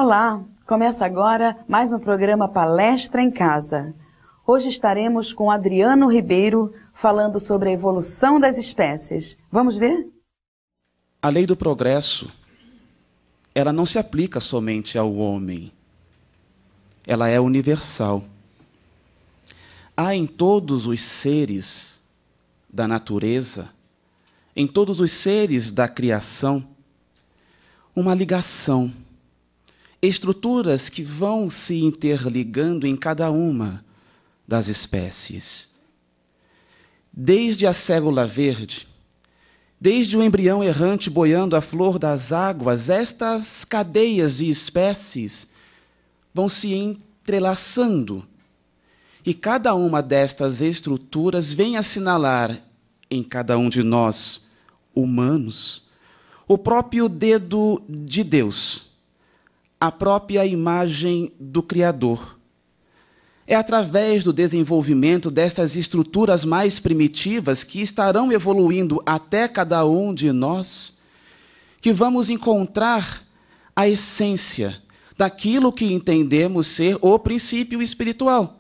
Olá, começa agora mais um programa Palestra em Casa. Hoje estaremos com Adriano Ribeiro falando sobre a evolução das espécies. Vamos ver? A lei do progresso, ela não se aplica somente ao homem. Ela é universal. Há em todos os seres da natureza, em todos os seres da criação, uma ligação. Estruturas que vão se interligando em cada uma das espécies. Desde a célula verde, desde o embrião errante boiando à flor das águas, estas cadeias de espécies vão se entrelaçando. E cada uma destas estruturas vem assinalar em cada um de nós, humanos, o próprio dedo de Deus, a própria imagem do Criador. É através do desenvolvimento destas estruturas mais primitivas que estarão evoluindo até cada um de nós que vamos encontrar a essência daquilo que entendemos ser o princípio espiritual.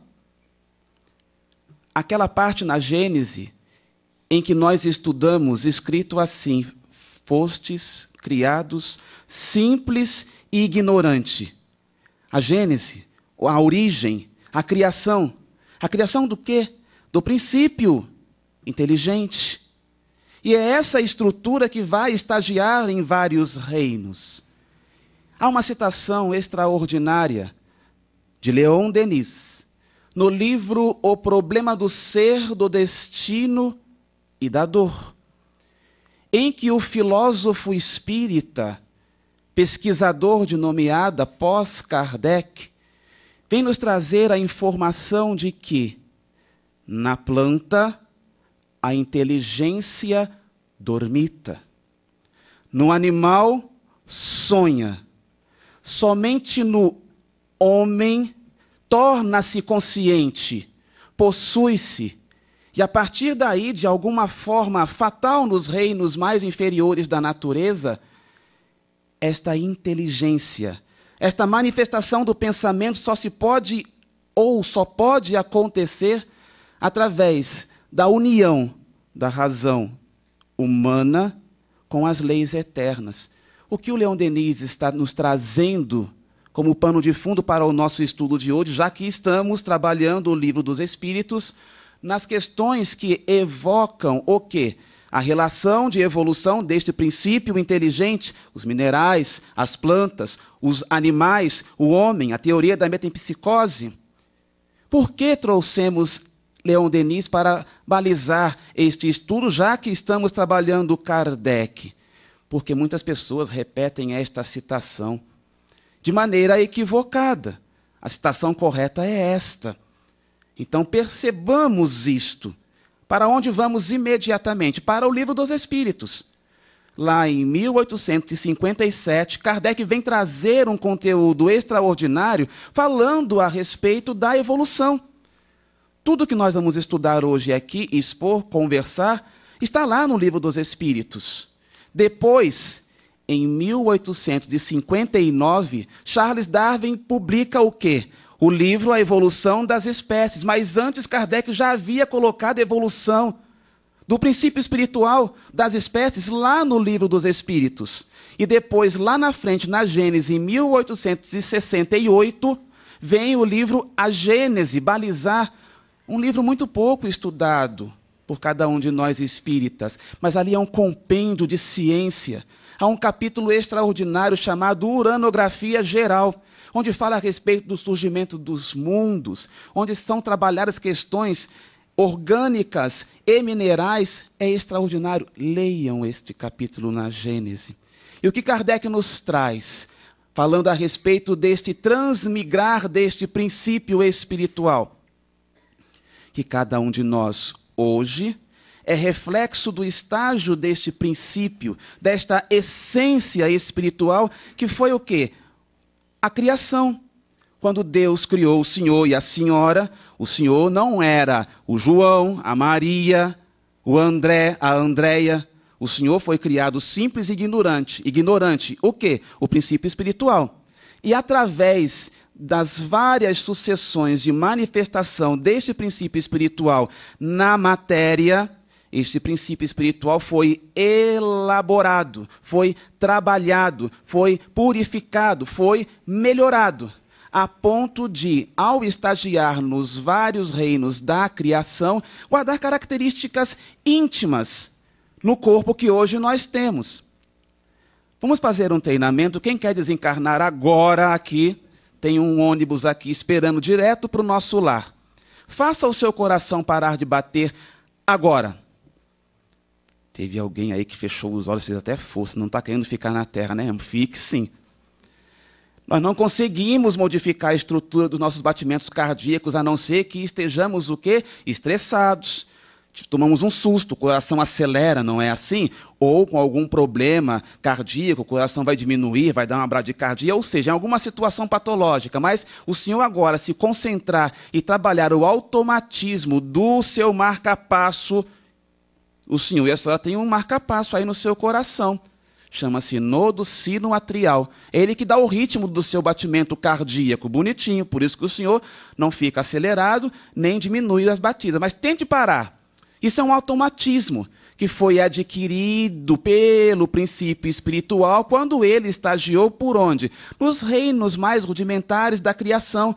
Aquela parte na Gênese em que nós estudamos escrito assim: fostes criados simples e ignorante. A Gênese, a origem, a criação. A criação do quê? Do princípio inteligente. E é essa estrutura que vai estagiar em vários reinos. Há uma citação extraordinária de Leon Denis, no livro O Problema do Ser, do Destino e da Dor, em que o filósofo espírita, pesquisador de nomeada pós-Kardec, vem nos trazer a informação de que, na planta, a inteligência dormita. No animal, sonha. Somente no homem, torna-se consciente, possui-se, e a partir daí, de alguma forma fatal nos reinos mais inferiores da natureza, esta inteligência, esta manifestação do pensamento só pode acontecer através da união da razão humana com as leis eternas. O que o Leon Denis está nos trazendo como pano de fundo para o nosso estudo de hoje, já que estamos trabalhando o Livro dos Espíritos, nas questões que evocam o quê? A relação de evolução deste princípio inteligente, os minerais, as plantas, os animais, o homem, a teoria da metempsicose. Por que trouxemos Leon Denis para balizar este estudo, já que estamos trabalhando Kardec? Porque muitas pessoas repetem esta citação de maneira equivocada. A citação correta é esta. Então percebamos isto. Para onde vamos imediatamente? Para o Livro dos Espíritos. Lá em 1857, Kardec vem trazer um conteúdo extraordinário falando a respeito da evolução. Tudo que nós vamos estudar hoje aqui, expor, conversar, está lá no Livro dos Espíritos. Depois, em 1859, Charles Darwin publica o quê? O livro A Evolução das Espécies. Mas antes, Kardec já havia colocado a evolução do princípio espiritual das espécies lá no Livro dos Espíritos. E depois, lá na frente, na Gênese, em 1868, vem o livro A Gênese, balizar, um livro muito pouco estudado por cada um de nós espíritas, mas ali é um compêndio de ciência. Há um capítulo extraordinário chamado Uranografia Geral, onde fala a respeito do surgimento dos mundos, onde são trabalhadas questões orgânicas e minerais. É extraordinário. Leiam este capítulo na Gênese. E o que Kardec nos traz, falando a respeito deste transmigrar deste princípio espiritual? Que cada um de nós, hoje, é reflexo do estágio deste princípio, desta essência espiritual, que foi o quê? A criação. Quando Deus criou o Senhor e a Senhora, o Senhor não era o João, a Maria, o André, a Andréia. O Senhor foi criado simples e ignorante. Ignorante o quê? O princípio espiritual. E através das várias sucessões de manifestação deste princípio espiritual na matéria, este princípio espiritual foi elaborado, foi trabalhado, foi purificado, foi melhorado, a ponto de, ao estagiar nos vários reinos da criação, guardar características íntimas no corpo que hoje nós temos. Vamos fazer um treinamento. Quem quer desencarnar agora aqui, tem um ônibus aqui esperando direto para o nosso lar. Faça o seu coração parar de bater agora. Teve alguém aí que fechou os olhos, fez até força, não está querendo ficar na terra, né? Fique sim. Nós não conseguimos modificar a estrutura dos nossos batimentos cardíacos, a não ser que estejamos o quê? Estressados. Tomamos um susto, o coração acelera, não é assim? Ou com algum problema cardíaco, o coração vai diminuir, vai dar uma bradicardia, ou seja, em alguma situação patológica. Mas o senhor agora se concentrar e trabalhar o automatismo do seu marca-passo, o senhor e a senhora têm um marca-passo aí no seu coração. Chama-se nodo sinoatrial. É ele que dá o ritmo do seu batimento cardíaco, bonitinho. Por isso que o senhor não fica acelerado, nem diminui as batidas. Mas tente parar. Isso é um automatismo que foi adquirido pelo princípio espiritual quando ele estagiou por onde? Nos reinos mais rudimentares da criação.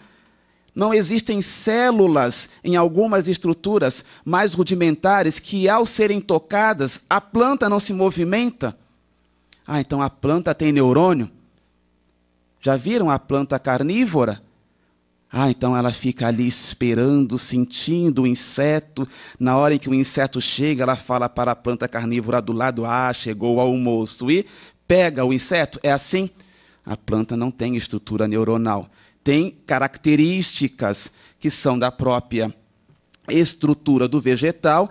Não existem células em algumas estruturas mais rudimentares que, ao serem tocadas, a planta não se movimenta. Ah, então a planta tem neurônio? Já viram a planta carnívora? Ah, então ela fica ali esperando, sentindo o inseto. Na hora em que o inseto chega, ela fala para a planta carnívora do lado, ah, chegou o almoço, e pega o inseto. É assim? A planta não tem estrutura neuronal. Tem características que são da própria estrutura do vegetal,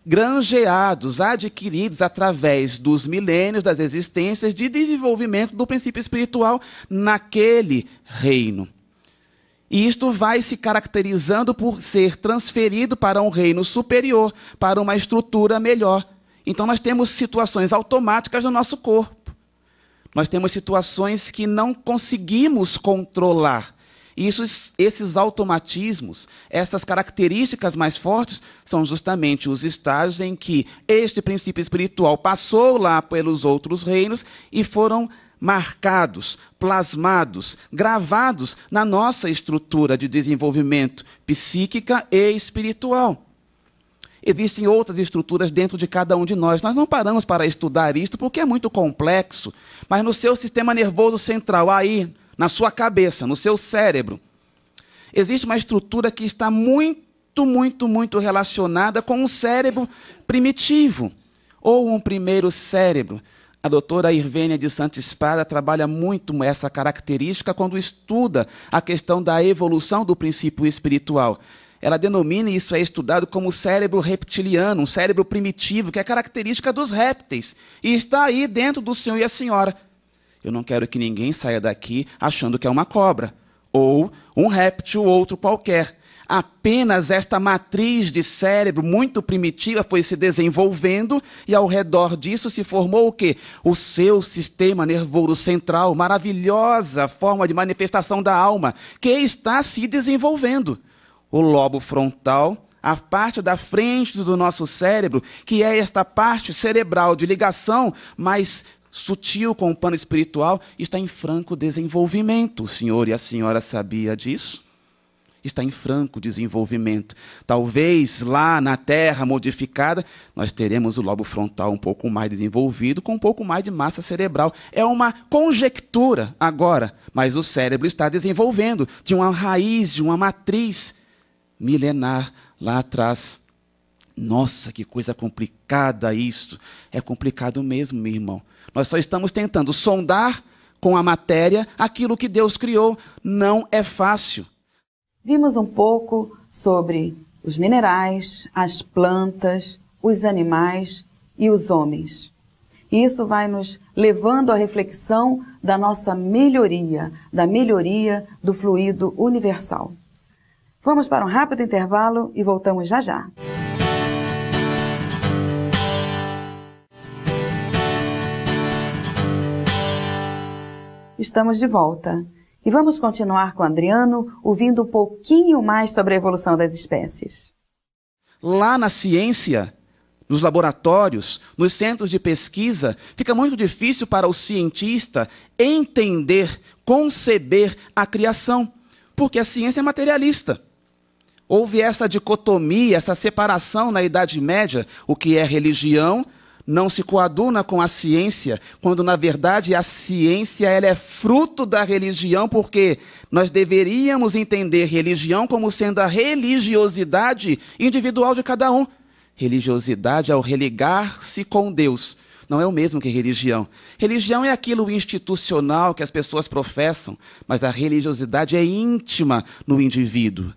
granjeados, adquiridos através dos milênios, das existências de desenvolvimento do princípio espiritual naquele reino. E isto vai se caracterizando por ser transferido para um reino superior, para uma estrutura melhor. Então nós temos situações automáticas no nosso corpo. Nós temos situações que não conseguimos controlar. E esses automatismos, essas características mais fortes, são justamente os estágios em que este princípio espiritual passou lá pelos outros reinos e foram marcados, plasmados, gravados na nossa estrutura de desenvolvimento psíquica e espiritual. Existem outras estruturas dentro de cada um de nós. Nós não paramos para estudar isto porque é muito complexo, mas no seu sistema nervoso central, aí, na sua cabeça, no seu cérebro, existe uma estrutura que está muito relacionada com um cérebro primitivo, ou um primeiro cérebro. A doutora Irvênia de Santa Espada trabalha muito essa característica quando estuda a questão da evolução do princípio espiritual. Ela denomina, e isso é estudado, como cérebro reptiliano, um cérebro primitivo, que é característica dos répteis, e está aí dentro do senhor e a senhora. Eu não quero que ninguém saia daqui achando que é uma cobra, ou um réptil, outro qualquer. Apenas esta matriz de cérebro muito primitiva foi se desenvolvendo e ao redor disso se formou o quê? O seu sistema nervoso central, maravilhosa forma de manifestação da alma, que está se desenvolvendo. O lobo frontal, a parte da frente do nosso cérebro, que é esta parte cerebral de ligação mais sutil com o plano espiritual, está em franco desenvolvimento. O senhor e a senhora sabia disso? Está em franco desenvolvimento. Talvez lá na Terra modificada, nós teremos o lobo frontal um pouco mais desenvolvido, com um pouco mais de massa cerebral. É uma conjectura agora, mas o cérebro está desenvolvendo de uma raiz, de uma matriz milenar lá atrás. Nossa, que coisa complicada isso. É complicado mesmo, meu irmão. Nós só estamos tentando sondar com a matéria aquilo que Deus criou. Não é fácil. Vimos um pouco sobre os minerais, as plantas, os animais e os homens. Isso vai nos levando à reflexão da nossa melhoria, da melhoria do fluido universal. Vamos para um rápido intervalo e voltamos já já. Estamos de volta. E vamos continuar com o Adriano, ouvindo um pouquinho mais sobre a evolução das espécies. Lá na ciência, nos laboratórios, nos centros de pesquisa, fica muito difícil para o cientista entender, conceber a criação, porque a ciência é materialista. Houve essa dicotomia, essa separação na Idade Média, o que é religião não se coaduna com a ciência, quando, na verdade, a ciência ela é fruto da religião, porque nós deveríamos entender religião como sendo a religiosidade individual de cada um. Religiosidade é o religar-se com Deus. Não é o mesmo que religião. Religião é aquilo institucional que as pessoas professam, mas a religiosidade é íntima no indivíduo.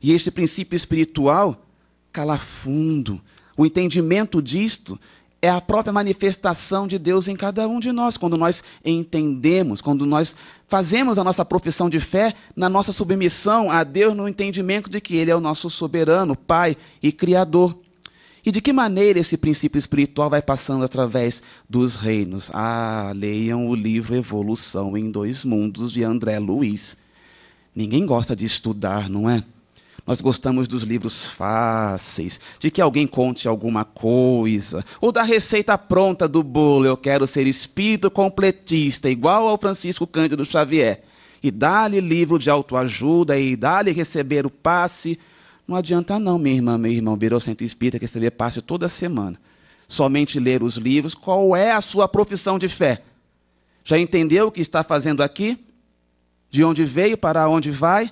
E este princípio espiritual cala fundo. O entendimento disto é a própria manifestação de Deus em cada um de nós, quando nós entendemos, quando nós fazemos a nossa profissão de fé na nossa submissão a Deus, no entendimento de que Ele é o nosso soberano, Pai e Criador. E de que maneira esse princípio espiritual vai passando através dos reinos? Leiam o livro Evolução em Dois Mundos, de André Luiz. Ninguém gosta de estudar, não é? Nós gostamos dos livros fáceis, de que alguém conte alguma coisa, ou da receita pronta do bolo. Eu quero ser espírito completista, igual ao Francisco Cândido Xavier. E dá-lhe livro de autoajuda, e dá-lhe receber o passe. Não adianta não, minha irmã, meu irmão, virou centro espírita, que receber passe toda semana. Somente ler os livros. Qual é a sua profissão de fé? Já entendeu o que está fazendo aqui? De onde veio, para onde vai?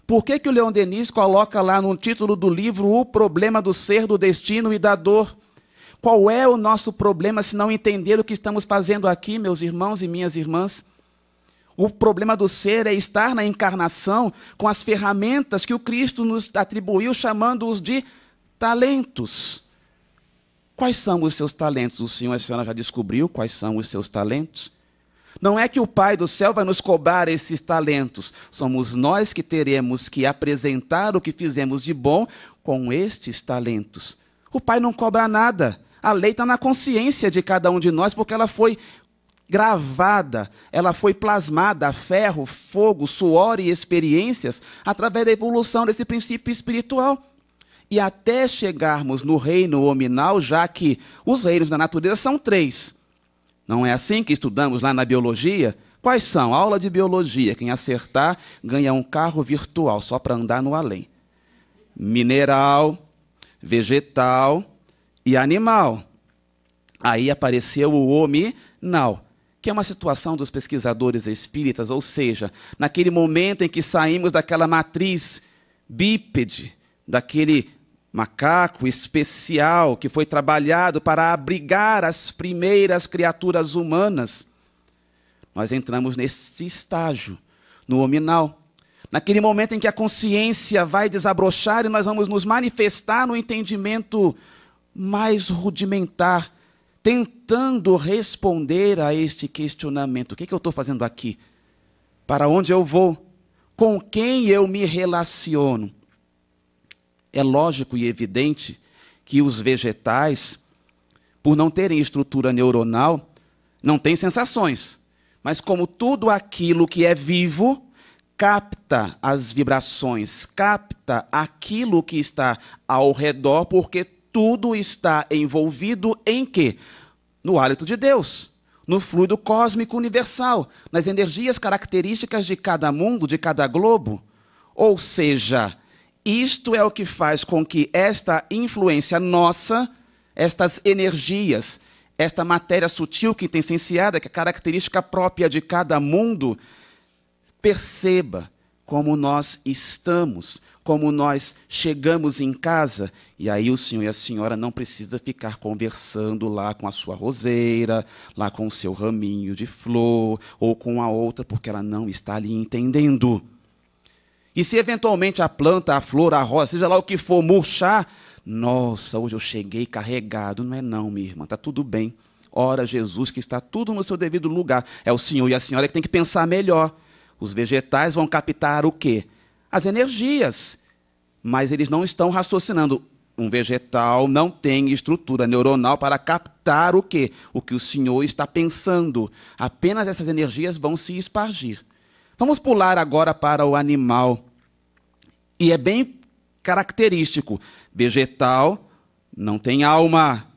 Por que o Leon Denis coloca lá no título do livro o problema do ser, do destino e da dor? Qual é o nosso problema se não entender o que estamos fazendo aqui, meus irmãos e minhas irmãs? O problema do ser é estar na encarnação com as ferramentas que o Cristo nos atribuiu, chamando-os de talentos. Quais são os seus talentos? O senhor e a senhora já descobriu quais são os seus talentos? Não é que o Pai do céu vai nos cobrar esses talentos. Somos nós que teremos que apresentar o que fizemos de bom com estes talentos. O Pai não cobra nada. A lei está na consciência de cada um de nós, porque ela foi gravada, ela foi plasmada a ferro, fogo, suor e experiências através da evolução desse princípio espiritual. E até chegarmos no reino hominal, já que os reinos da natureza são 3. Não é assim que estudamos lá na biologia? Quais são? Aula de biologia. Quem acertar ganha um carro virtual, só para andar no além. Mineral, vegetal e animal. Aí apareceu o hominal, que é uma situação dos pesquisadores espíritas, ou seja, naquele momento em que saímos daquela matriz bípede, daquele macaco especial que foi trabalhado para abrigar as primeiras criaturas humanas, nós entramos nesse estágio, no hominal. Naquele momento em que a consciência vai desabrochar e nós vamos nos manifestar no entendimento mais rudimentar, tentando responder a este questionamento. O que eu estou fazendo aqui? Para onde eu vou? Com quem eu me relaciono? É lógico e evidente que os vegetais, por não terem estrutura neuronal, não têm sensações. Mas como tudo aquilo que é vivo, capta as vibrações, capta aquilo que está ao redor, porque tudo está envolvido em quê? No hálito de Deus, no fluido cósmico universal, nas energias características de cada mundo, de cada globo. Ou seja, isto é o que faz com que esta influência nossa, estas energias, esta matéria sutil quintessenciada, que é característica própria de cada mundo, perceba como nós estamos, como nós chegamos em casa, e aí o senhor e a senhora não precisam ficar conversando lá com a sua roseira, lá com o seu raminho de flor, ou com a outra, porque ela não está ali entendendo. E se eventualmente a planta, a flor, a rosa, seja lá o que for, murchar, nossa, hoje eu cheguei carregado. Não é não, minha irmã, está tudo bem. Ora, Jesus, que está tudo no seu devido lugar. É o senhor e a senhora que tem que pensar melhor. Os vegetais vão captar o quê? As energias. Mas eles não estão raciocinando. Um vegetal não tem estrutura neuronal para captar o quê? O que o senhor está pensando. Apenas essas energias vão se espargir. Vamos pular agora para o animal. E é bem característico. Vegetal não tem alma,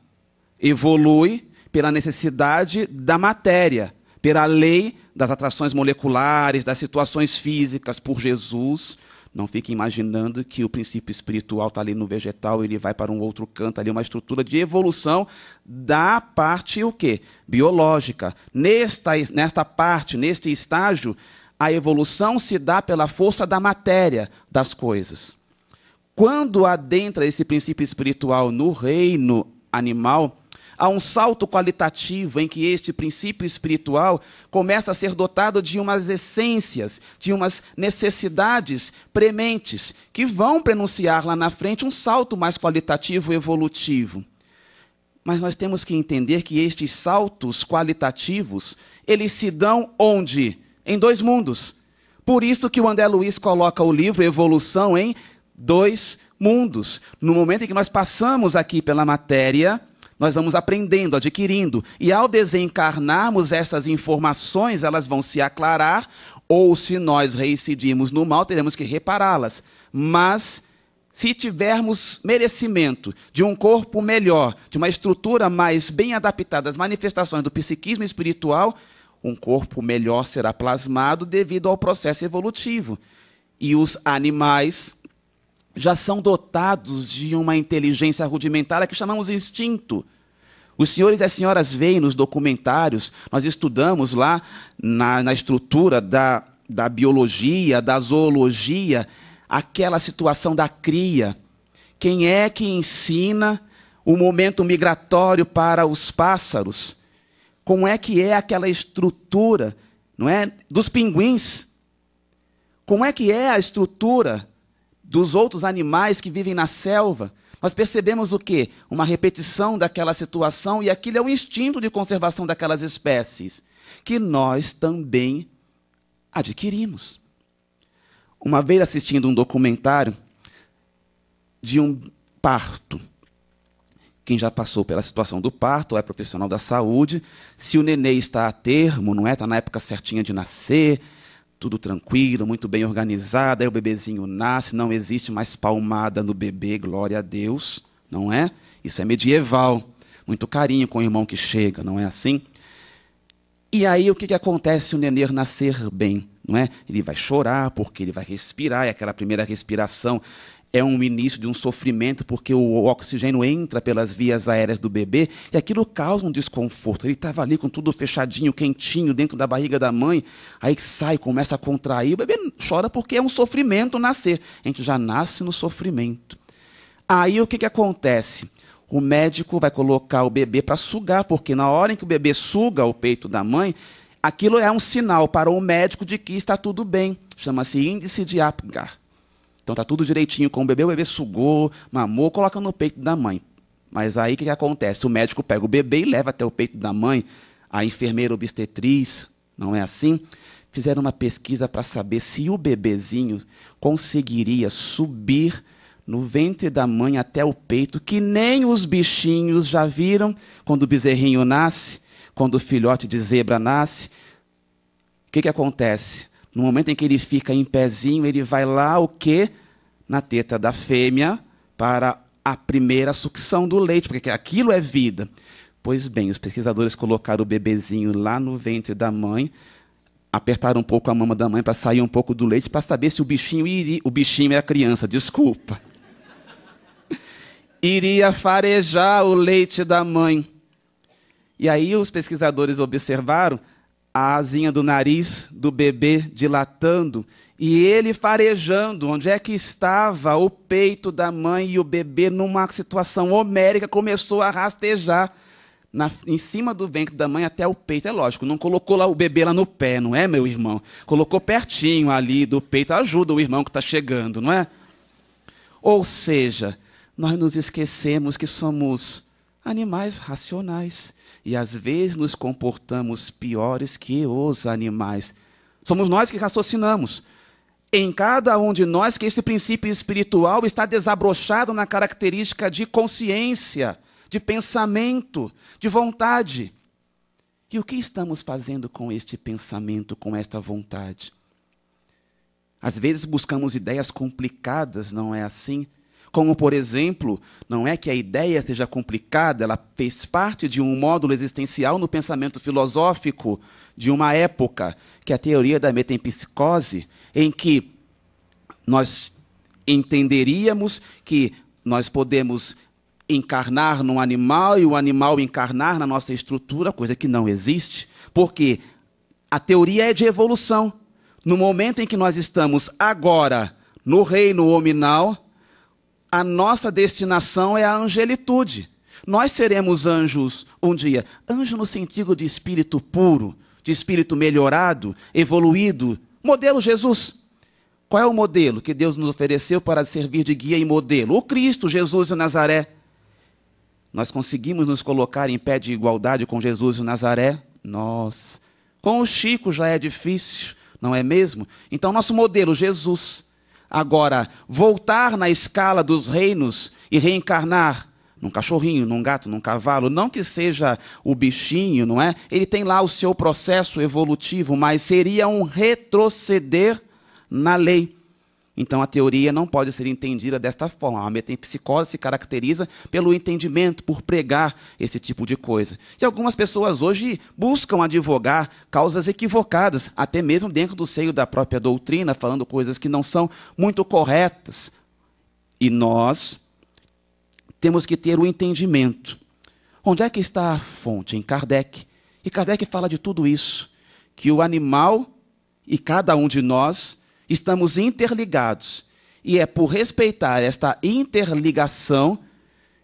evolui pela necessidade da matéria, pela lei das atrações moleculares, das situações físicas por Jesus. Não fique imaginando que o princípio espiritual está ali no vegetal, ele vai para um outro canto, ali uma estrutura de evolução da parte o quê? Biológica. Nesta parte, neste estágio, a evolução se dá pela força da matéria das coisas. Quando adentra esse princípio espiritual no reino animal, há um salto qualitativo em que este princípio espiritual começa a ser dotado de umas essências, de umas necessidades prementes, que vão prenunciar lá na frente um salto mais qualitativo e evolutivo. Mas nós temos que entender que estes saltos qualitativos, eles se dão onde? Em dois mundos. Por isso que o André Luiz coloca o livro Evolução em dois mundos. No momento em que nós passamos aqui pela matéria, nós vamos aprendendo, adquirindo. E ao desencarnarmos essas informações, elas vão se aclarar, ou se nós reincidirmos no mal, teremos que repará-las. Mas, se tivermos merecimento de um corpo melhor, de uma estrutura mais bem adaptada às manifestações do psiquismo espiritual, um corpo melhor será plasmado devido ao processo evolutivo. E os animais já são dotados de uma inteligência rudimentar que chamamos de instinto. Os senhores e as senhoras veem nos documentários, nós estudamos lá na estrutura da biologia, da zoologia, aquela situação da cria. Quem é que ensina o momento migratório para os pássaros? Como é que é aquela estrutura, não é, dos pinguins? Como é que é a estrutura dos outros animais que vivem na selva? Nós percebemos o quê? Uma repetição daquela situação, e aquilo é o instinto de conservação daquelas espécies, que nós também adquirimos. Uma vez assistindo um documentário de um parto, quem já passou pela situação do parto, ou é profissional da saúde, se o nenê está a termo, não é? Está na época certinha de nascer, tudo tranquilo, muito bem organizado, aí o bebezinho nasce, não existe mais palmada no bebê, glória a Deus, não é? Isso é medieval, muito carinho com o irmão que chega, não é assim? E aí o que acontece se o nenê nascer bem? Não é? Ele vai chorar porque ele vai respirar, e aquela primeira respiração é um início de um sofrimento, porque o oxigênio entra pelas vias aéreas do bebê, e aquilo causa um desconforto. Ele estava ali com tudo fechadinho, quentinho, dentro da barriga da mãe, aí sai, começa a contrair, o bebê chora porque é um sofrimento nascer. A gente já nasce no sofrimento. Aí o que acontece? O médico vai colocar o bebê para sugar, porque na hora em que o bebê suga o peito da mãe, aquilo é um sinal para o médico de que está tudo bem. Chama-se índice de Apgar. Então está tudo direitinho com o bebê sugou, mamou, coloca no peito da mãe. Mas aí o que acontece? O médico pega o bebê e leva até o peito da mãe, a enfermeira obstetriz, não é assim? Fizeram uma pesquisa para saber se o bebezinho conseguiria subir no ventre da mãe até o peito, que nem os bichinhos já viram quando o bezerrinho nasce, quando o filhote de zebra nasce. O que acontece? No momento em que ele fica em pezinho, ele vai lá, o quê? Na teta da fêmea, para a primeira sucção do leite, porque aquilo é vida. Pois bem, os pesquisadores colocaram o bebezinho lá no ventre da mãe, apertaram um pouco a mama da mãe para sair um pouco do leite, para saber se o bichinho iria... O bichinho é a criança, desculpa. Iria farejar o leite da mãe. E aí os pesquisadores observaram a asinha do nariz do bebê dilatando e ele farejando onde é que estava o peito da mãe, e o bebê, numa situação homérica, começou a rastejar em cima do ventre da mãe até o peito. É lógico, não colocou lá o bebê lá no pé, não é, meu irmão? Colocou pertinho ali do peito, ajuda o irmão que está chegando, não é? Ou seja, nós nos esquecemos que somos animais racionais. E às vezes nos comportamos piores que os animais. Somos nós que raciocinamos. Em cada um de nós que esse princípio espiritual está desabrochado na característica de consciência, de pensamento, de vontade. E o que estamos fazendo com este pensamento, com esta vontade? Às vezes buscamos ideias complicadas, não é assim? Como, por exemplo, não é que a ideia seja complicada, ela fez parte de um módulo existencial no pensamento filosófico de uma época, que é a teoria da metempsicose, em que nós entenderíamos que nós podemos encarnar num animal e o animal encarnar na nossa estrutura, coisa que não existe, porque a teoria é de evolução. No momento em que nós estamos agora no reino hominal, a nossa destinação é a angelitude. Nós seremos anjos um dia. Anjo no sentido de espírito puro, de espírito melhorado, evoluído. Modelo Jesus. Qual é o modelo que Deus nos ofereceu para servir de guia e modelo? O Cristo, Jesus de Nazaré. Nós conseguimos nos colocar em pé de igualdade com Jesus de Nazaré? Nós. Com o Chico já é difícil, não é mesmo? Então, nosso modelo, Jesus. Agora, voltar na escala dos reinos e reencarnar num cachorrinho, num gato, num cavalo, não que seja o bichinho, não é? Ele tem lá o seu processo evolutivo, mas seria um retroceder na lei. Então, a teoria não pode ser entendida desta forma. A metempsicose se caracteriza pelo entendimento, por pregar esse tipo de coisa. E algumas pessoas hoje buscam advogar causas equivocadas, até mesmo dentro do seio da própria doutrina, falando coisas que não são muito corretas. E nós temos que ter o entendimento. Onde é que está a fonte? Em Kardec. E Kardec fala de tudo isso, que o animal e cada um de nós estamos interligados. E é por respeitar esta interligação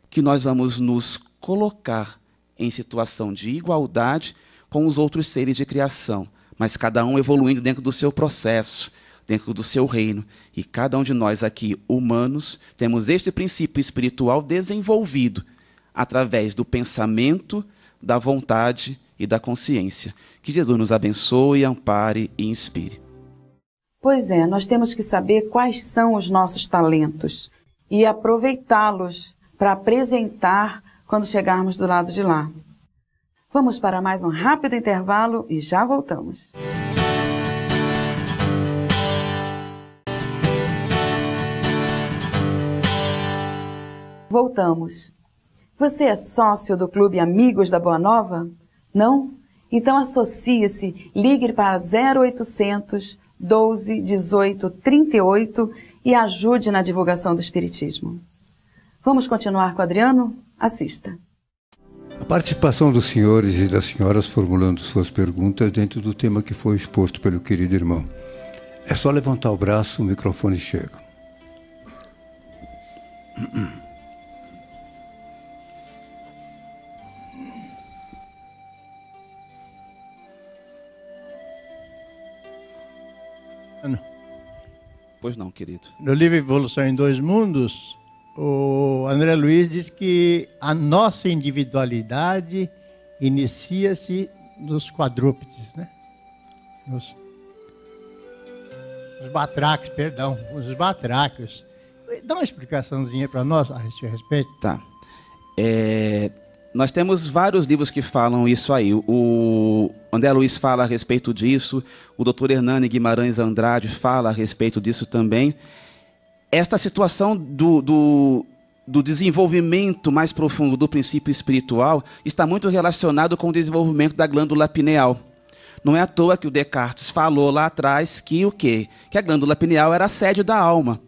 que nós vamos nos colocar em situação de igualdade com os outros seres de criação, mas cada um evoluindo dentro do seu processo, dentro do seu reino. E cada um de nós aqui, humanos, temos este princípio espiritual desenvolvido através do pensamento, da vontade e da consciência. Que Jesus nos abençoe, ampare e inspire. Pois é, nós temos que saber quais são os nossos talentos e aproveitá-los para apresentar quando chegarmos do lado de lá. Vamos para mais um rápido intervalo e já voltamos. Voltamos. Você é sócio do Clube Amigos da Boa Nova? Não? Então associe-se, ligue para 0800 12 18 38 e ajude na divulgação do Espiritismo. Vamos continuar com o Adriano? Assista. A participação dos senhores e das senhoras formulando suas perguntas dentro do tema que foi exposto pelo querido irmão. É só levantar o braço, o microfone chega. Pois não, querido. No livro Evolução em Dois Mundos, o André Luiz diz que a nossa individualidade inicia-se nos quadrúpedes, né? Os batráquios, perdão, os batráquios. Dá uma explicaçãozinha para nós a esse respeito. Tá. Nós temos vários livros que falam isso aí. O André Luiz fala a respeito disso, o Dr. Hernani Guimarães Andrade fala a respeito disso também. Esta situação do desenvolvimento mais profundo do princípio espiritual está muito relacionado com o desenvolvimento da glândula pineal. Não é à toa que o Descartes falou lá atrás que o quê? Que a glândula pineal era a sede da alma.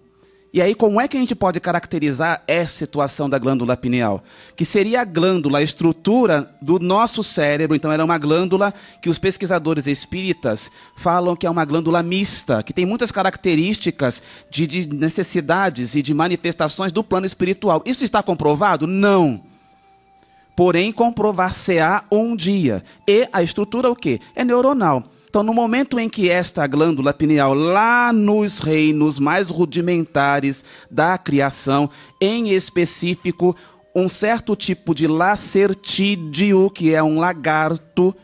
E aí, como é que a gente pode caracterizar essa situação da glândula pineal? Que seria a glândula, a estrutura do nosso cérebro. Então, era uma glândula que os pesquisadores espíritas falam que é uma glândula mista, que tem muitas características de necessidades e de manifestações do plano espiritual. Isso está comprovado? Não. Porém, comprovar-se-á um dia. E a estrutura o quê? É neuronal. Então, no momento em que esta glândula pineal, lá nos reinos mais rudimentares da criação, em específico, um certo tipo de lacertídeo, que é um lagarto,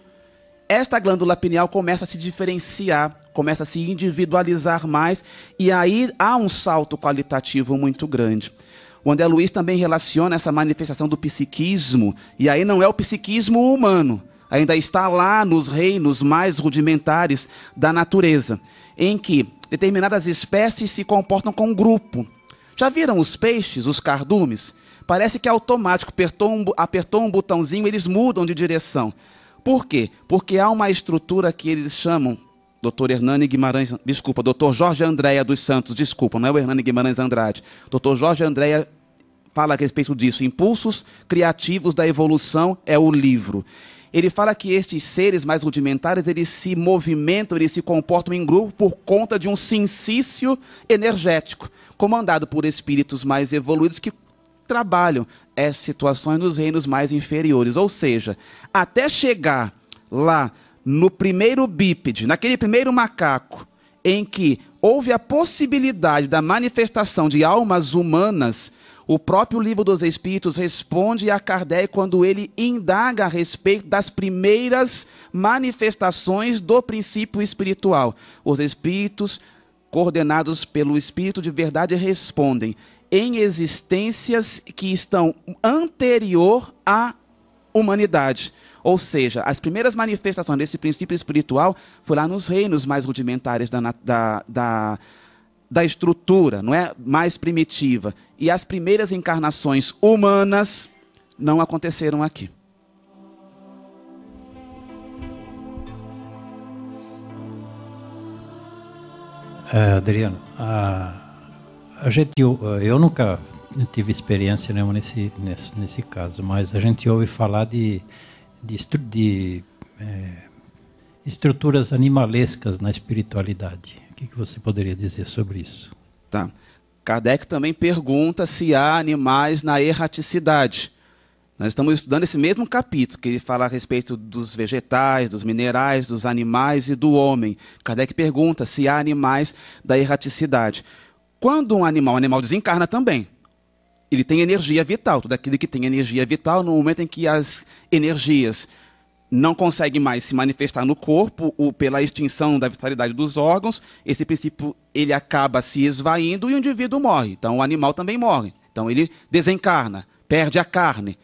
esta glândula pineal começa a se diferenciar, começa a se individualizar mais, e aí há um salto qualitativo muito grande. O André Luiz também relaciona essa manifestação do psiquismo, e aí não é o psiquismo humano, ainda está lá nos reinos mais rudimentares da natureza, em que, determinadas espécies se comportam como um grupo. Já viram os peixes, os cardumes? Parece que é automático, apertou um botãozinho, eles mudam de direção. Por quê? Porque há uma estrutura que eles chamam, Dr. Jorge Andréa dos Santos, não é o Hernani Guimarães Andrade. Dr. Jorge Andréa fala a respeito disso. Impulsos Criativos da Evolução é o livro. Ele fala que estes seres mais rudimentares, eles se movimentam, eles se comportam em grupo por conta de um sincício energético, comandado por espíritos mais evoluídos que trabalham essas situações nos reinos mais inferiores. Ou seja, até chegar lá no primeiro bípede, naquele primeiro macaco, em que houve a possibilidade da manifestação de almas humanas, o próprio Livro dos Espíritos responde a Kardec quando ele indaga a respeito das primeiras manifestações do princípio espiritual. Os espíritos, coordenados pelo Espírito de Verdade, respondem em existências que estão anterior à humanidade. Ou seja, as primeiras manifestações desse princípio espiritual foram lá nos reinos mais rudimentares da estrutura, não é? Mais primitiva. E as primeiras encarnações humanas não aconteceram aqui. Adriano, eu nunca tive experiência nenhuma nesse caso, mas a gente ouve falar de estruturas animalescas na espiritualidade. O que você poderia dizer sobre isso? Tá. Kardec também pergunta se há animais na erraticidade. Nós estamos estudando esse mesmo capítulo, que ele fala a respeito dos vegetais, dos minerais, dos animais e do homem. Kardec pergunta se há animais da erraticidade. Quando um animal desencarna também, ele tem energia vital. Tudo aquilo que tem energia vital, no momento em que as energias não conseguem mais se manifestar no corpo, ou pela extinção da vitalidade dos órgãos, esse princípio ele acaba se esvaindo e o indivíduo morre. Então o animal também morre. Então ele desencarna, perde a carne.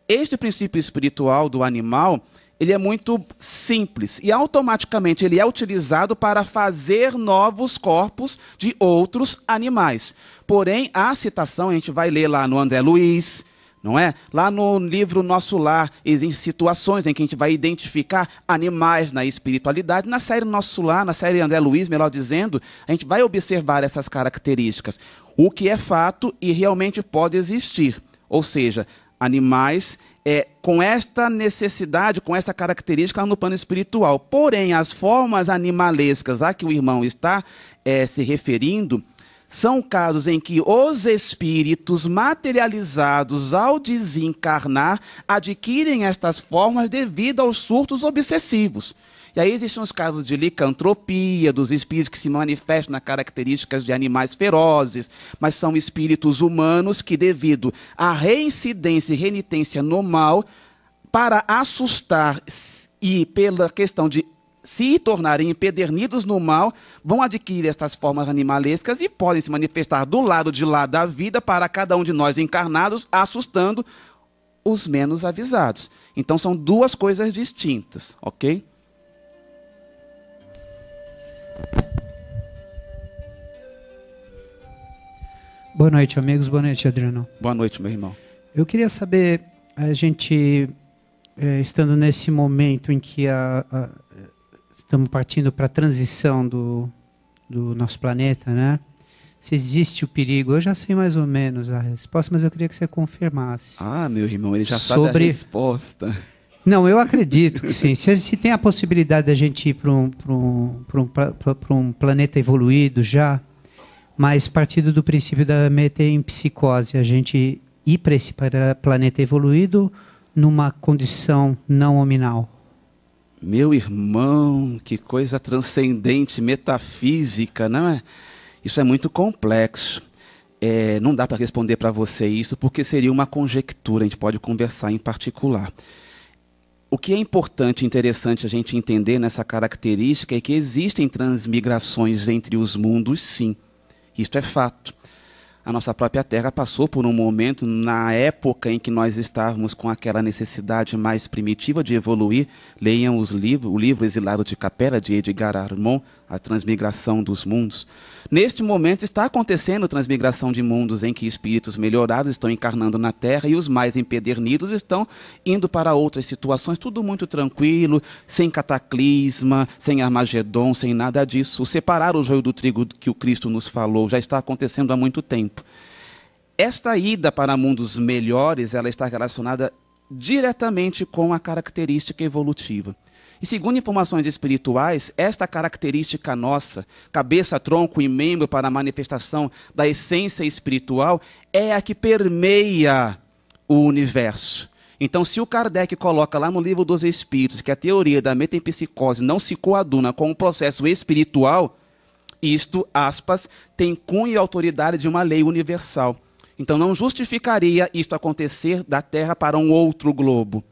Este princípio espiritual do animal, ele é muito simples e automaticamente ele é utilizado para fazer novos corpos de outros animais. Porém, a citação, a gente vai ler lá no André Luiz, não é? Lá no livro Nosso Lar, existem situações em que a gente vai identificar animais na espiritualidade. Na série Nosso Lar, na série André Luiz, melhor dizendo, a gente vai observar essas características. O que é fato e realmente pode existir. Ou seja, animais com esta necessidade, com essa característica no plano espiritual. Porém, as formas animalescas a que o irmão está se referindo são casos em que os espíritos materializados ao desencarnar adquirem estas formas devido aos surtos obsessivos. E aí existem os casos de licantropia, dos espíritos que se manifestam nas características de animais ferozes, mas são espíritos humanos que, devido à reincidência e renitência no mal, para assustar e pela questão de se tornarem empedernidos no mal, vão adquirir estas formas animalescas e podem se manifestar do lado de lá da vida para cada um de nós encarnados, assustando os menos avisados. Então são duas coisas distintas, ok? Boa noite, amigos. Boa noite, Adriano. Boa noite, meu irmão. Eu queria saber, a gente, estando nesse momento em que estamos partindo para a transição do nosso planeta, né? Se existe o perigo, eu já sei mais ou menos a resposta, mas eu queria que você confirmasse. Ah, meu irmão, ele já sabe a resposta. Não, eu acredito que sim. Se tem a possibilidade da gente ir para um planeta evoluído já, mas partindo do princípio da metempsicose, a gente ir para esse planeta evoluído numa condição não hominal. Meu irmão, que coisa transcendente, metafísica, não é? Isso é muito complexo. Não dá para responder para você isso, porque seria uma conjectura, a gente pode conversar em particular. O que é importante e interessante a gente entender nessa característica é que existem transmigrações entre os mundos, sim. Isto é fato. A nossa própria Terra passou por um momento, na época em que nós estávamos com aquela necessidade mais primitiva de evoluir. Leiam o livro Exilado de Capela, de Edgar Armond, A Transmigração dos Mundos. Neste momento está acontecendo a transmigração de mundos em que espíritos melhorados estão encarnando na Terra e os mais empedernidos estão indo para outras situações, tudo muito tranquilo, sem cataclisma, sem Armagedon, sem nada disso. O separar o joio do trigo que o Cristo nos falou já está acontecendo há muito tempo. Esta ida para mundos melhores, ela está relacionada diretamente com a característica evolutiva. E segundo informações espirituais, esta característica nossa, cabeça, tronco e membro para a manifestação da essência espiritual, é a que permeia o universo. Então, se o Kardec coloca lá no Livro dos Espíritos que a teoria da metempsicose não se coaduna com o processo espiritual, isto, aspas, tem cunho e autoridade de uma lei universal. Então, não justificaria isto acontecer da Terra para um outro globo.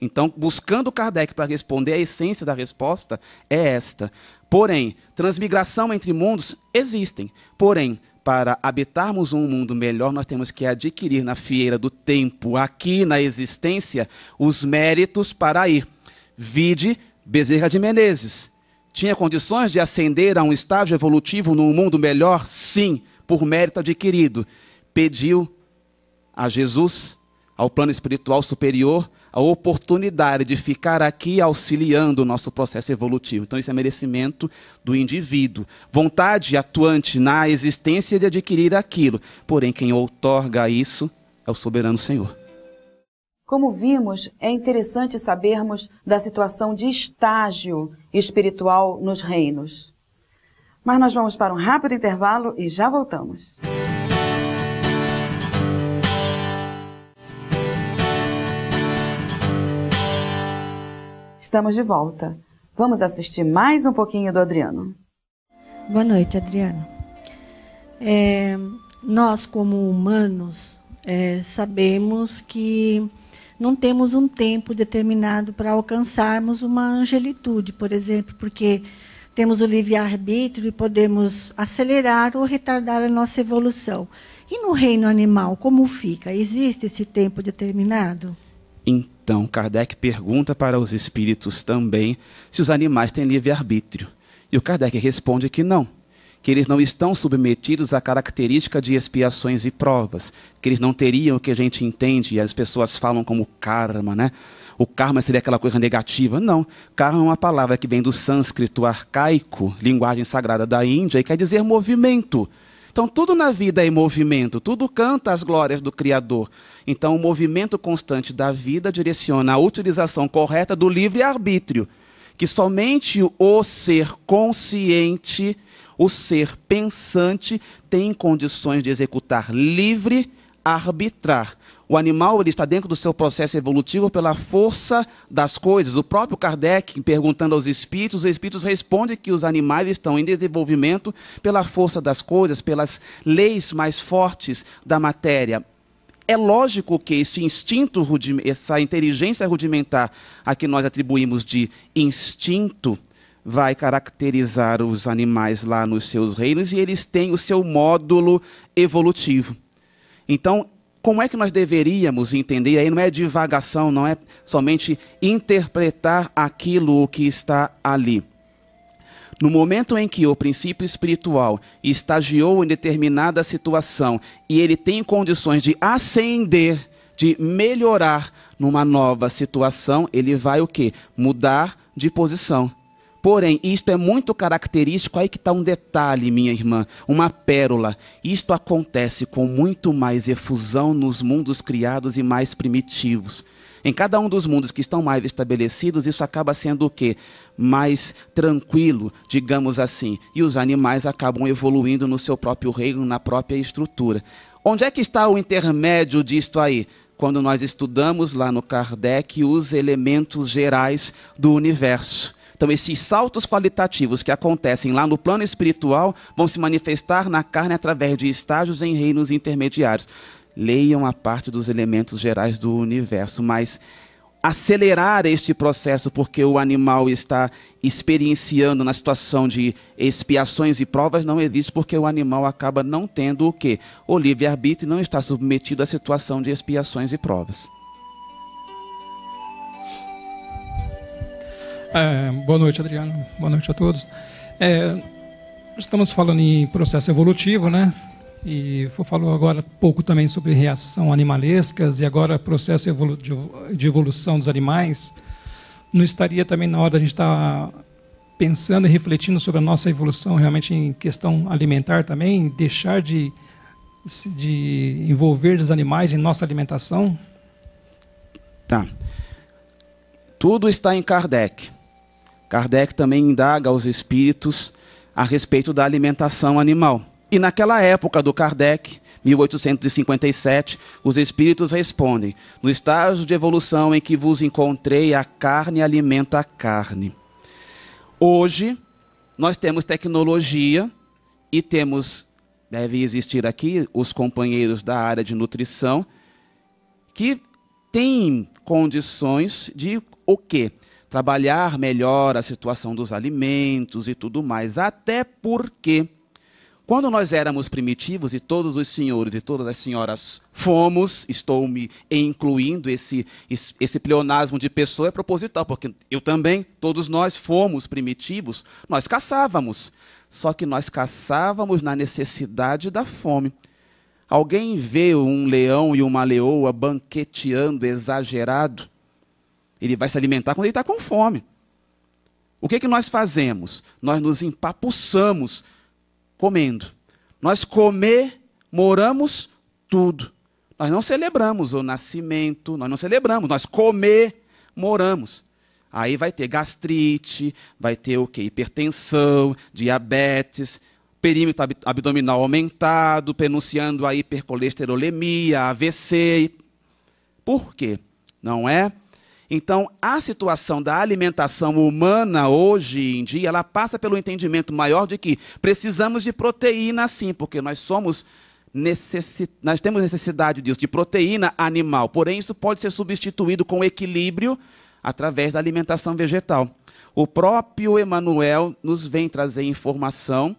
Então, buscando Kardec para responder, a essência da resposta é esta. Porém, transmigração entre mundos existem. Porém, para habitarmos um mundo melhor, nós temos que adquirir na fieira do tempo, aqui na existência, os méritos para ir. Vide Bezerra de Menezes. Tinha condições de ascender a um estágio evolutivo num mundo melhor? Sim, por mérito adquirido. Pediu a Jesus, ao plano espiritual superior, a oportunidade de ficar aqui auxiliando o nosso processo evolutivo. Então, isso é merecimento do indivíduo. Vontade atuante na existência de adquirir aquilo. Porém, quem outorga isso é o soberano Senhor. Como vimos, é interessante sabermos da situação de estágio espiritual nos reinos. Mas nós vamos para um rápido intervalo e já voltamos. Estamos de volta. Vamos assistir mais um pouquinho do Adriano. Boa noite, Adriano. Nós, como humanos, sabemos que não temos um tempo determinado para alcançarmos uma angelitude, por exemplo, porque temos o livre-arbítrio e podemos acelerar ou retardar a nossa evolução. E no reino animal, como fica? Existe esse tempo determinado? Então, Kardec pergunta para os espíritos também se os animais têm livre-arbítrio. E o Kardec responde que não, que eles não estão submetidos à característica de expiações e provas, que eles não teriam o que a gente entende, e as pessoas falam como karma, né? O karma seria aquela coisa negativa. Não, karma é uma palavra que vem do sânscrito arcaico, linguagem sagrada da Índia, e quer dizer movimento. Então, tudo na vida é em movimento, tudo canta as glórias do Criador. Então, o movimento constante da vida direciona a utilização correta do livre-arbítrio, que somente o ser consciente, o ser pensante, tem condições de executar livre arbitrar. O animal ele está dentro do seu processo evolutivo pela força das coisas. O próprio Kardec, perguntando aos espíritos, os espíritos respondem que os animais estão em desenvolvimento pela força das coisas, pelas leis mais fortes da matéria. É lógico que esse instinto, essa inteligência rudimentar a que nós atribuímos de instinto, vai caracterizar os animais lá nos seus reinos e eles têm o seu módulo evolutivo. Então, como é que nós deveríamos entender? Aí não é divagação, não é somente interpretar aquilo que está ali. No momento em que o princípio espiritual estagiou em determinada situação e ele tem condições de ascender, de melhorar numa nova situação, ele vai o quê? Mudar de posição. Porém, isto é muito característico, aí que está um detalhe, minha irmã, uma pérola. Isto acontece com muito mais efusão nos mundos criados e mais primitivos. Em cada um dos mundos que estão mais estabelecidos, isso acaba sendo o quê? Mais tranquilo, digamos assim. E os animais acabam evoluindo no seu próprio reino, na própria estrutura. Onde é que está o intermédio disto aí? Quando nós estudamos lá no Kardec os elementos gerais do universo. Então, esses saltos qualitativos que acontecem lá no plano espiritual vão se manifestar na carne através de estágios em reinos intermediários. Leiam a parte dos elementos gerais do universo, mas acelerar este processo, porque o animal está experienciando na situação de expiações e provas, não existe, porque o animal acaba não tendo o quê? O livre-arbítrio, e não está submetido à situação de expiações e provas. Boa noite, Adriano. Boa noite a todos. Estamos falando em processo evolutivo, né? E falou agora pouco também sobre reação animalescas e agora processo de evolução dos animais. Não estaria também na hora da gente estar pensando e refletindo sobre a nossa evolução realmente em questão alimentar também, deixar de envolver os animais em nossa alimentação? Tá. Tudo está em Kardec. Kardec também indaga aos espíritos a respeito da alimentação animal. E naquela época do Kardec, 1857, os espíritos respondem: no estágio de evolução em que vos encontrei, a carne alimenta a carne. Hoje, nós temos tecnologia e deve existir aqui os companheiros da área de nutrição, que têm condições de o quê? Trabalhar melhor a situação dos alimentos e tudo mais, até porque quando nós éramos primitivos, e todos os senhores e todas as senhoras fomos, estou me incluindo, esse pleonasmo de pessoa é proposital, porque eu também, todos nós fomos primitivos, nós caçávamos. Só que nós caçávamos na necessidade da fome. Alguém vê um leão e uma leoa banqueteando exagerado, ele vai se alimentar quando ele está com fome. O que nós fazemos? Nós nos empapuçamos comendo. Nós comemoramos tudo. Nós não celebramos o nascimento, nós não celebramos, nós comemoramos. Aí vai ter gastrite, vai ter o quê? Hipertensão, diabetes, perímetro abdominal aumentado, pronunciando a hipercolesterolemia, AVC. Por quê? Não é? Então, a situação da alimentação humana hoje em dia, ela passa pelo entendimento maior de que precisamos de proteína sim, porque nós temos necessidade disso, de proteína animal. Porém, isso pode ser substituído com equilíbrio através da alimentação vegetal. O próprio Emmanuel nos vem trazer informação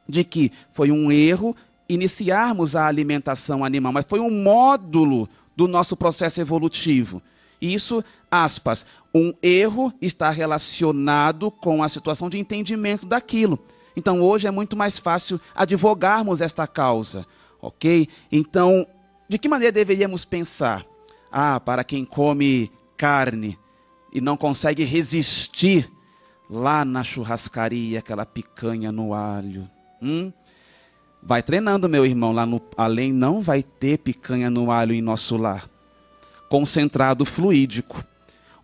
de que foi um erro iniciarmos a alimentação animal, mas foi um módulo do nosso processo evolutivo. Isso, aspas, um erro está relacionado com a situação de entendimento daquilo. Então, hoje é muito mais fácil advogarmos esta causa, ok? Então, de que maneira deveríamos pensar? Para quem come carne e não consegue resistir lá na churrascaria, aquela picanha no alho. Vai treinando, meu irmão, lá no além não vai ter picanha no alho em nosso lar. Concentrado fluídico.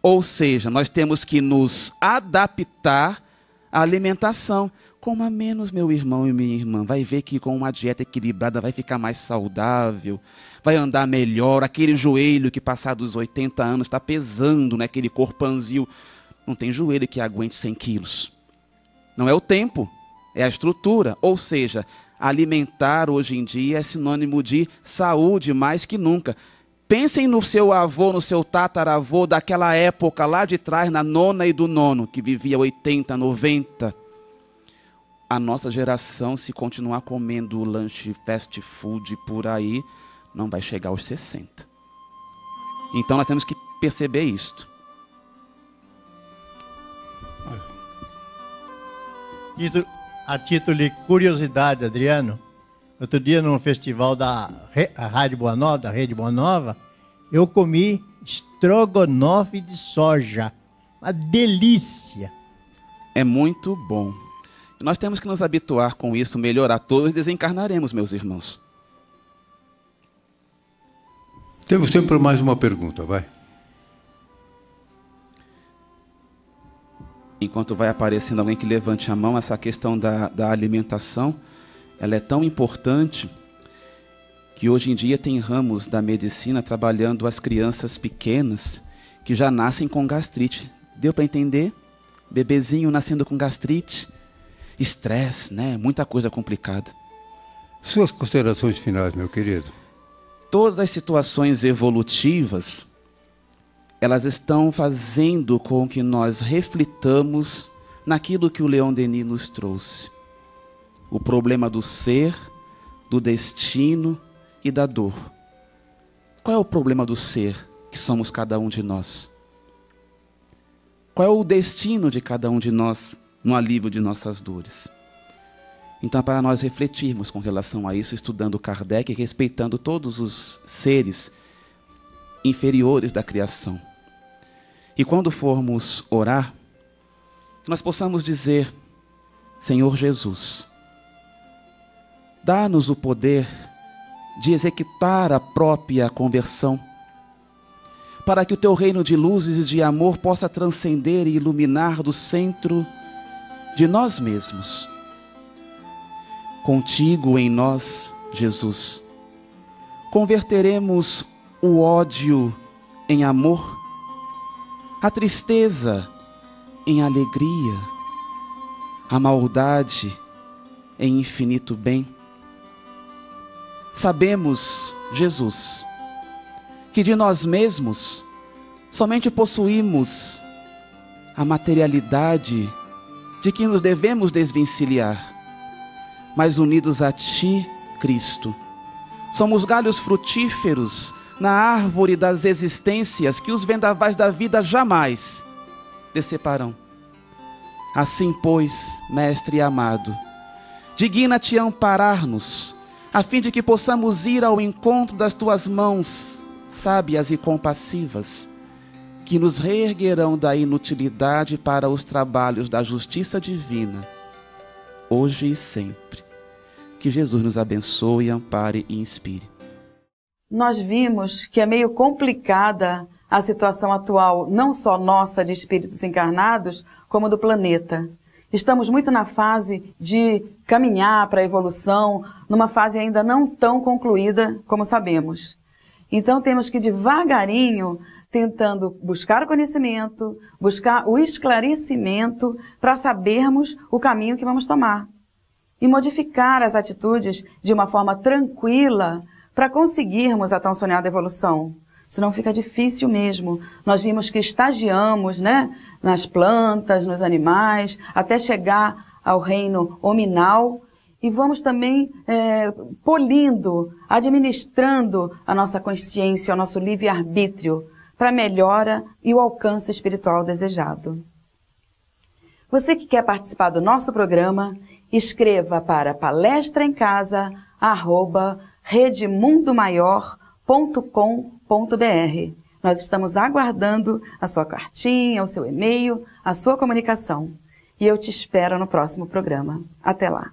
Ou seja, nós temos que nos adaptar à alimentação. Coma menos, meu irmão e minha irmã. Vai ver que com uma dieta equilibrada vai ficar mais saudável, vai andar melhor. Aquele joelho que passado dos 80 anos está pesando, né? Aquele corpanzil. Não tem joelho que aguente 100 quilos. Não é o tempo, é a estrutura. Ou seja, alimentar hoje em dia é sinônimo de saúde mais que nunca. Pensem no seu avô, no seu tataravô daquela época lá de trás, na nona e do nono, que vivia 80, 90. A nossa geração, se continuar comendo lanche fast food por aí, não vai chegar aos 60. Então nós temos que perceber isto. A título de curiosidade, Adriano, outro dia, num festival da Rádio Boa Nova, da Rede Boa Nova, eu comi estrogonofe de soja. Uma delícia. É muito bom. Nós temos que nos habituar com isso, melhorar. Todos desencarnaremos, meus irmãos. Temos tempo para mais uma pergunta, vai. Enquanto vai aparecendo alguém que levante a mão, essa questão da alimentação, ela é tão importante que hoje em dia tem ramos da medicina trabalhando as crianças pequenas que já nascem com gastrite. Deu para entender? Bebezinho nascendo com gastrite, estresse, né? Muita coisa complicada. Suas considerações finais, meu querido. Todas as situações evolutivas elas estão fazendo com que nós reflitamos naquilo que o Leon Denis nos trouxe. O problema do ser, do destino e da dor. Qual é o problema do ser, que somos cada um de nós? Qual é o destino de cada um de nós no alívio de nossas dores? Então, para nós refletirmos com relação a isso, estudando Kardec e respeitando todos os seres inferiores da criação. E quando formos orar, nós possamos dizer: Senhor Jesus, dá-nos o poder de executar a própria conversão, para que o teu reino de luzes e de amor possa transcender e iluminar do centro de nós mesmos. Contigo em nós, Jesus, converteremos o ódio em amor, a tristeza em alegria, a maldade em infinito bem. Sabemos, Jesus, que de nós mesmos somente possuímos a materialidade de que nos devemos desvencilhar, mas unidos a Ti, Cristo, somos galhos frutíferos na árvore das existências que os vendavais da vida jamais deceparão. Assim, pois, Mestre amado, digna-te amparar-nos, a fim de que possamos ir ao encontro das Tuas mãos, sábias e compassivas, que nos reerguerão da inutilidade para os trabalhos da justiça divina, hoje e sempre. Que Jesus nos abençoe, ampare e inspire. Nós vimos que é meio complicada a situação atual, não só nossa de espíritos encarnados, como do planeta. Estamos muito na fase de caminhar para a evolução, numa fase ainda não tão concluída como sabemos. Então temos que devagarinho, tentando buscar o conhecimento, buscar o esclarecimento para sabermos o caminho que vamos tomar. E modificar as atitudes de uma forma tranquila para conseguirmos a tão sonhada evolução. Senão fica difícil mesmo. Nós vimos que estagiamos, né, nas plantas, nos animais, até chegar ao reino hominal. E vamos também polindo, administrando a nossa consciência, o nosso livre-arbítrio, para a melhora e o alcance espiritual desejado. Você que quer participar do nosso programa, escreva para palestraemcasa@redemundomaior.com.br. Nós estamos aguardando a sua cartinha, o seu e-mail, a sua comunicação. E eu te espero no próximo programa. Até lá!